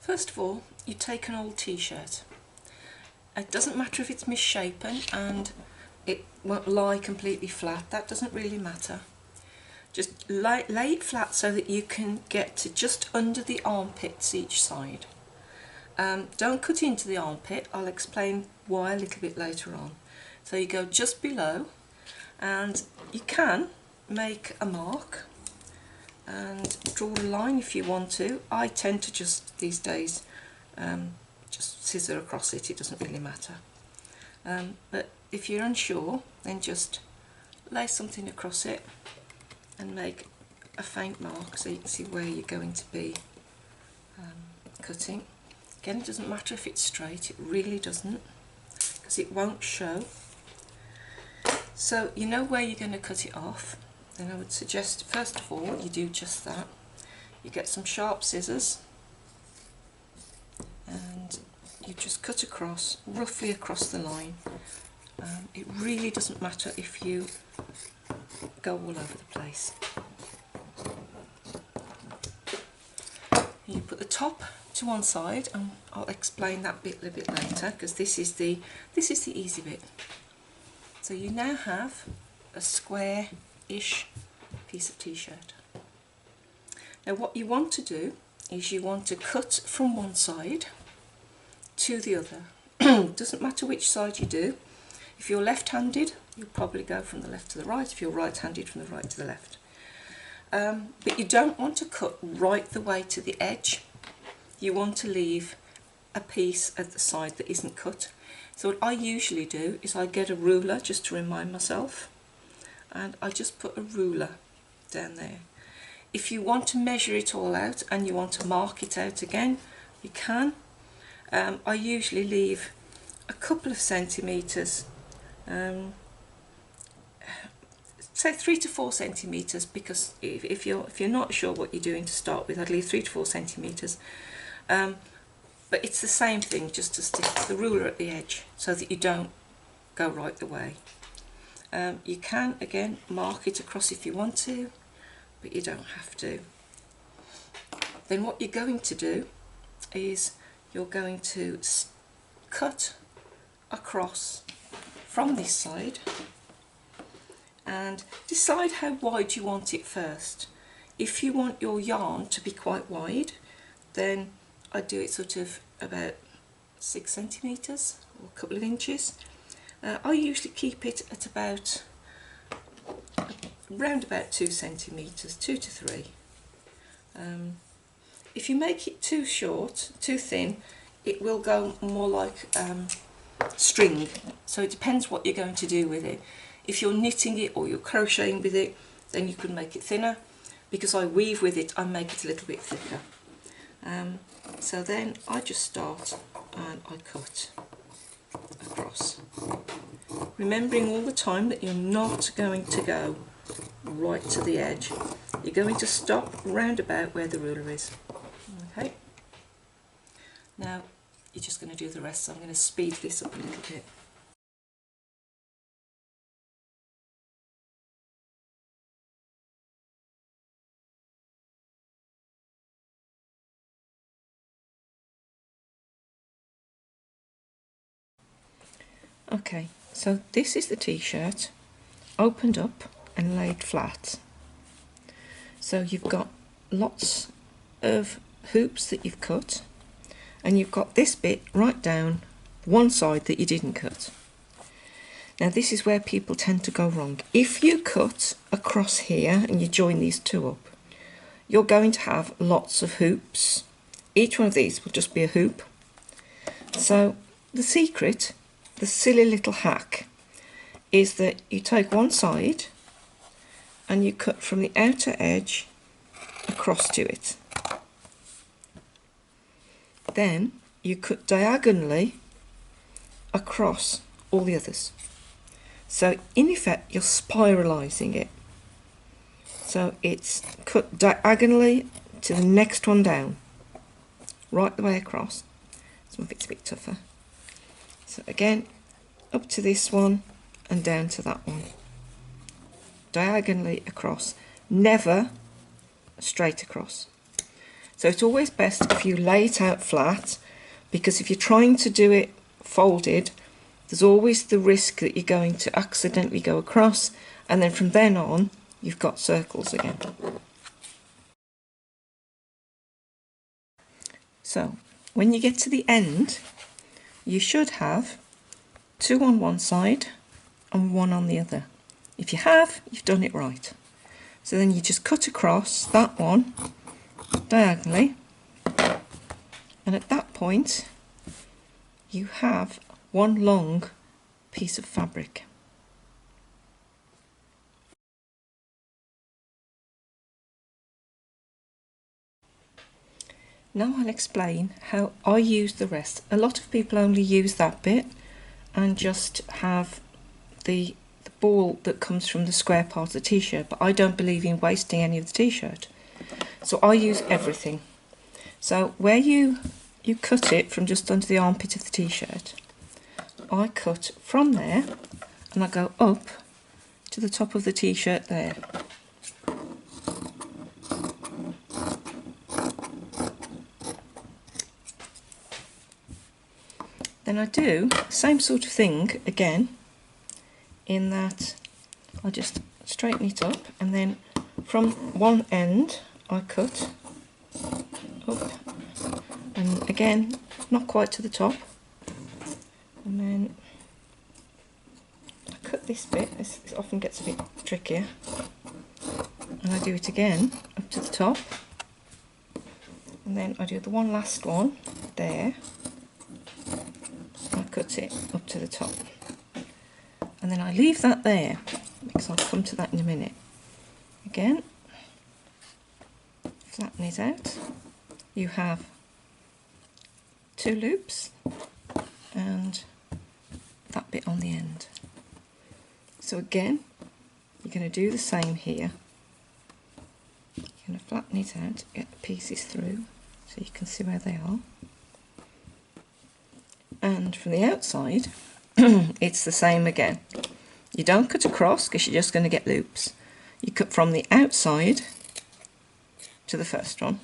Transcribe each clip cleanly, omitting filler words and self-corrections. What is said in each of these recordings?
First of all, you take an old t-shirt. It doesn't matter if it's misshapen and it won't lie completely flat, that doesn't really matter. Just lay it flat so that you can get to just under the armpits each side. Don't cut into the armpit, I'll explain why a little bit later on. So you go just below, and you can make a mark and draw a line if you want to. I tend to just, these days, just scissor across it, it doesn't really matter. But if you're unsure, then just lay something across it and make a faint mark so you can see where you're going to be cutting. Again, it doesn't matter if it's straight, it really doesn't, because it won't show. So you know where you're going to cut it off. Then I would suggest, first of all, you do just that. You get some sharp scissors and you just cut across, roughly across the line. It really doesn't matter if you go all over the place. You put the top to one side, and I'll explain that bit a little bit later, because this is the easy bit. So you now have a square-ish piece of t-shirt. Now what you want to do is you want to cut from one side to the other. Doesn't matter which side you do. If you're left-handed, you'll probably go from the left to the right. If you're right-handed, from the right to the left. But you don't want to cut right the way to the edge. You want to leave a piece at the side that isn't cut. So what I usually do is I get a ruler just to remind myself, and I just put a ruler down there. If you want to measure it all out and you want to mark it out again, you can. I usually leave a couple of centimetres, say 3 to 4 centimetres, because if you're not sure what you're doing to start with, I'd leave 3 to 4 centimetres. But it's the same thing, just to stick the ruler at the edge so that you don't go right the way. You can, again, mark it across if you want to, but you don't have to. Then what you're going to do is you're going to cut across from this side and decide how wide you want it first. If you want your yarn to be quite wide, then I do it sort of about 6 centimetres or a couple of inches. I usually keep it at about around about 2 centimetres, 2 to 3. If you make it too short, too thin, it will go more like string. So it depends what you're going to do with it. If you're knitting it or you're crocheting with it, then you can make it thinner. Because I weave with it, I make it a little bit thicker. So then I just start and I cut across. Remembering all the time that you're not going to go right to the edge. You're going to stop round about where the ruler is. Okay. Now you're just going to do the rest, so I'm going to speed this up a little bit. Okay, so this is the t-shirt opened up and laid flat. So you've got lots of hoops that you've cut, and you've got this bit right down one side that you didn't cut. Now this is where people tend to go wrong. If you cut across here and you join these two up, you're going to have lots of hoops. Each one of these will just be a hoop. So the secret, the silly little hack, is that you take one side and you cut from the outer edge across to it. Then you cut diagonally across all the others. So in effect you're spiralising it. So it's cut diagonally to the next one down, right the way across. Some of it's a bit tougher. So again, up to this one and down to that one. Diagonally across, never straight across. So it's always best if you lay it out flat, because if you're trying to do it folded, there's always the risk that you're going to accidentally go across, and then from then on you've got circles again. So when you get to the end, you should have 2 on one side and 1 on the other. If you have, you've done it right. So then you just cut across that one diagonally, and at that point you have one long piece of fabric. Now I'll explain how I use the rest. A lot of people only use that bit and just have the ball that comes from the square part of the t-shirt, but I don't believe in wasting any of the t-shirt. So I use everything. So where you cut it from just under the armpit of the t-shirt, I cut from there and I go up to the top of the t-shirt there. Then I do the same sort of thing again, in that I just straighten it up, and then from one end I cut up, and again not quite to the top, and then I cut this bit. This often gets a bit trickier, and I do it again up to the top, and then I do the one last one there, and I cut it up to the top, and then I leave that there because I'll come to that in a minute. Again, flatten it out. You have 2 loops and that bit on the end. So again, you're going to do the same here. You're going to flatten it out, get the pieces through so you can see where they are. And from the outside, it's the same again. You don't cut across because you're just going to get loops. You cut from the outside to the first one.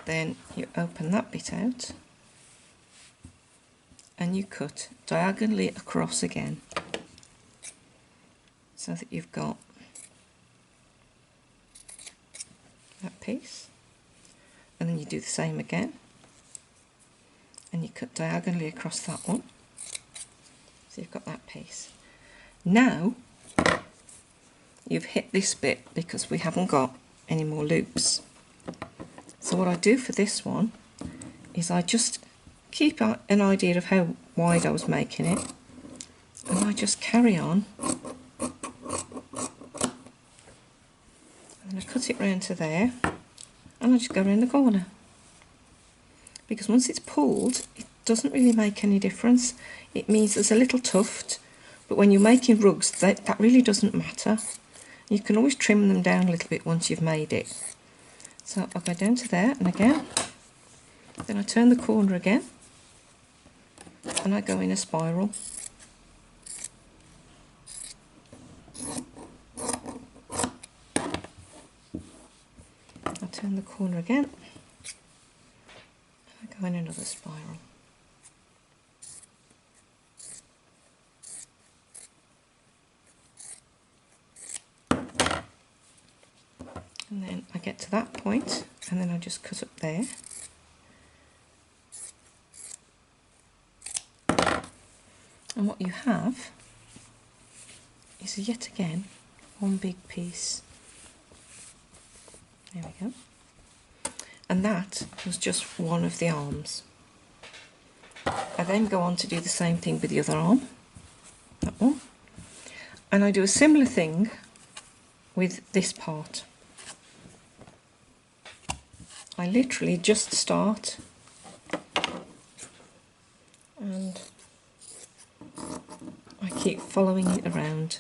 Then you open that bit out and you cut diagonally across again, so that you've got that piece, and then you do the same again and you cut diagonally across that one, so you've got that piece. Now you've hit this bit because we haven't got any more loops. So what I do for this one is I just keep an idea of how wide I was making it, and I just carry on, and then I cut it round to there, and I just go around the corner, because once it's pulled it doesn't really make any difference. It means there's a little tuft, but when you're making rugs that really doesn't matter. You can always trim them down a little bit once you've made it. So I'll go down to there, and again, then I turn the corner again, and I go in a spiral. I turn the corner again, and I go in another spiral. And then I get to that point, and then I just cut up there. And what you have is yet again one big piece. There we go. And that was just one of the arms. I then go on to do the same thing with the other arm, that one. And I do a similar thing with this part. I literally just start and I keep following it around.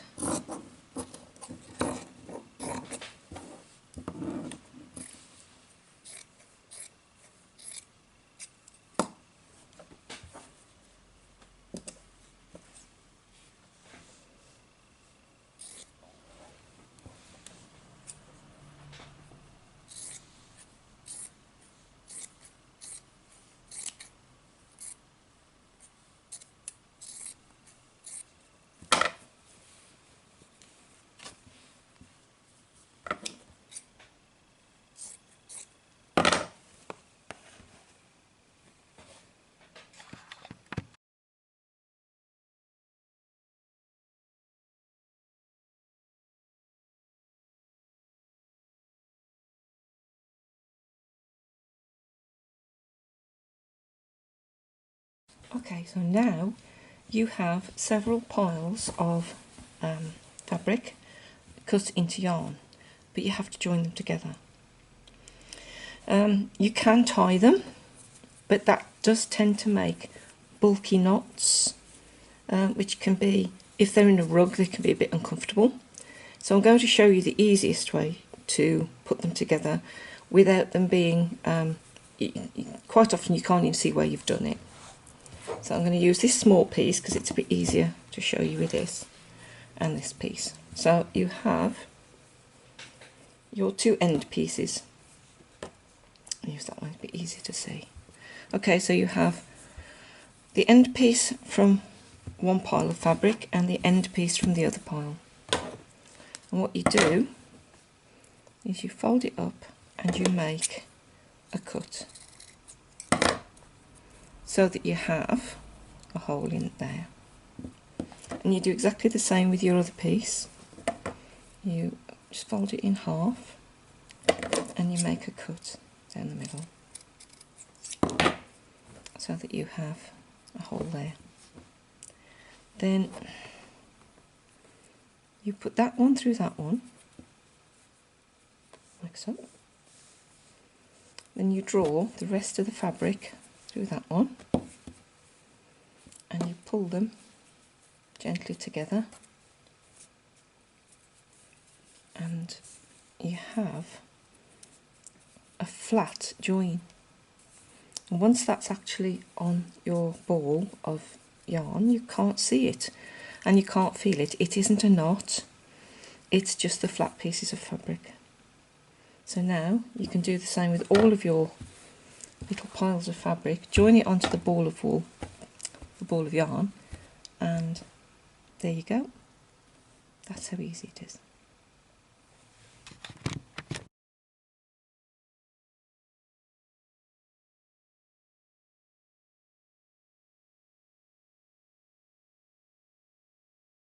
Okay, so now you have several piles of fabric cut into yarn, but you have to join them together. You can tie them, but that does tend to make bulky knots, which can be, if they're in a rug, they can be a bit uncomfortable. So I'm going to show you the easiest way to put them together without them being, quite often you can't even see where you've done it. So I'm going to use this small piece because it's a bit easier to show you with this, and this piece. So you have your two end pieces. I'll use that one, it's a bit easier to see. Okay, so you have the end piece from one pile of fabric and the end piece from the other pile. And what you do is you fold it up and you make a cut so that you have a hole in there. And you do exactly the same with your other piece. You just fold it in half and you make a cut down the middle so that you have a hole there. Then you put that one through that one, like so. Then you draw the rest of the fabric through that one and you pull them gently together, and you have a flat join. And once that's actually on your ball of yarn, you can't see it and you can't feel it. It isn't a knot, it's just the flat pieces of fabric. So now you can do the same with all of your little piles of fabric. Join it onto the ball of wool, the ball of yarn, and there you go. That's how easy it is.